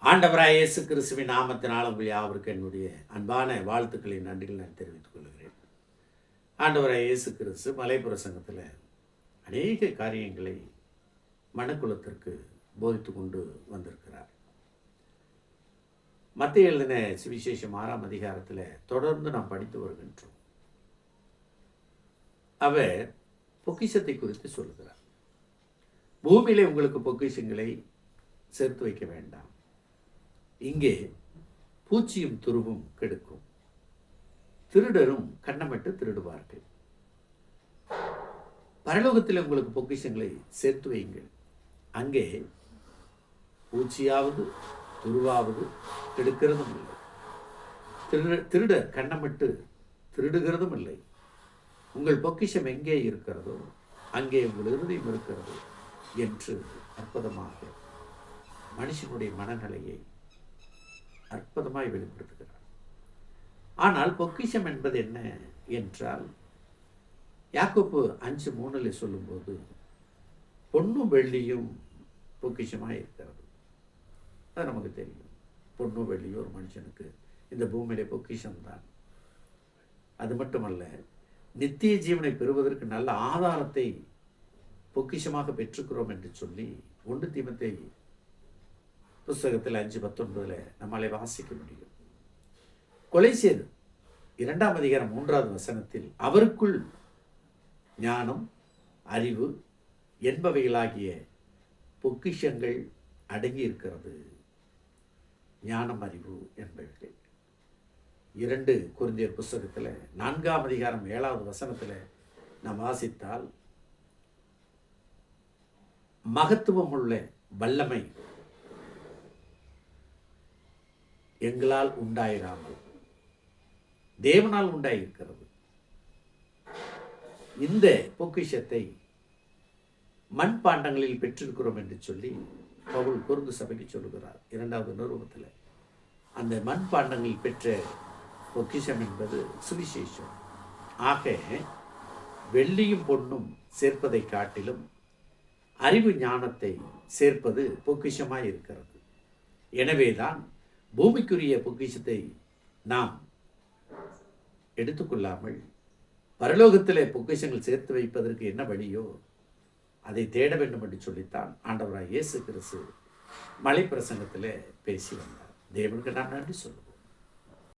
ஆண்டவராய் இயேசு கிறிஸ்துவின் நாமத்தினால் உங்கள் யாவருக்கு என்னுடைய அன்பான வாழ்த்துக்களை நன்றிகள் நான் தெரிவித்துக் கொள்கிறேன். ஆண்டவராய் இயேசு கிறிஸ்து மலைப்பிரசங்கத்தில் அநேக காரியங்களை மனுக்குலத்திற்கு போதித்து கொண்டு வந்திருக்கிறார். மத்தேயு எழுதின சுவிசேஷம் 6ஆம் அதிகாரத்தில் தொடர்ந்து நாம் படித்து வருகின்றோம். அவர் பொக்கிஷத்தை குறித்து சொல்லுகிறார். பூமியிலே உங்களுக்கு பொக்கிஷங்களை சேர்த்து வைக்க வேண்டாம், இங்கே பூச்சியும் துருவும் கெடுக்கும், திருடரும் கண்ணமிட்டு திருடுவார்கள். பரலோகத்தில் உங்களுக்கு பொக்கிஷங்களை சேர்த்து வையுங்கள், அங்கே பூச்சியாவது துருவாவது கெடுக்கிறதும் இல்லை, திருடர் கண்ணமிட்டு திருடுகிறதும் இல்லை. உங்கள் பொக்கிஷம் எங்கே இருக்கிறதோ அங்கே உங்கள் இருதயம் இருக்கிறது என்று அற்புதமாக மனுஷனுடைய மனநிலையை அற்புதமாய் வெளிப்படுத்துகிறார். ஆனால் பொக்கிஷம் என்பது என்ன என்றால், யாக்கோப்பு 5:3 சொல்லும்போது பொன்னும் வெள்ளியும் பொக்கிஷமாக இருக்கிறது. அது நமக்கு தெரியும். பொன்னும் வெள்ளியும் ஒரு மனுஷனுக்கு இந்த பூமியிலே பொக்கிஷம்தான். அது மட்டுமல்ல, நித்திய ஜீவனை பெறுவதற்கு நல்ல ஆதாரத்தை பொக்கிஷமாக பெற்றுக்கிறோம் என்று சொல்லி 1 தீமோத்தேயு புஸ்தகத்தில் 5:19 நம்மளை வாசிக்க முடியும். கொலைசேர் 2ஆம் அதிகாரம் 3வது வசனத்தில் அவருக்குள் ஞானம் அறிவு என்பவைகளாகிய பொக்கிஷங்கள் அடங்கி இருக்கிறது. ஞானம் அறிவு என்பவைகள் 2 கொரிந்தியர் புஸ்தகத்தில் 4ஆம் அதிகாரம் 7வது வசனத்தில் நாம் வாசித்தால் மகத்துவம் உள்ள வல்லமை எங்களால் உண்டாயிராமல் தேவனால் உண்டாயிருக்கிறது. இந்த பொக்கிஷத்தை மண்பாண்டங்களில் பெற்றிருக்கிறோம் என்று சொல்லி பவுல் கொரிந்து சபைக்கு சொல்லுகிறார் 2வது நிருபத்தில். அந்த மண்பாண்டங்களில் பெற்ற பொக்கிஷம் என்பது சுவிசேஷம். ஆக வெள்ளியும் பொன்னும் சேர்ப்பதை காட்டிலும் அறிவு ஞானத்தை சேர்ப்பது பொக்கிஷமாய் இருக்கிறது. எனவேதான் பூமிக்குரிய பொக்கிஷத்தை நாம் எடுத்துக்கொள்ளாமல் பரலோகத்திலே பொக்கிஷங்கள் சேர்த்து வைப்பதற்கு என்ன வழியோ அதை தேட வேண்டும் என்று சொல்லித்தான் ஆண்டவராய் இயேசு கிறிஸ்து மலை பிரசங்கத்தில் பேசி வந்தார். தேவனுக்கு நான் நன்றி சொல்லுவேன்.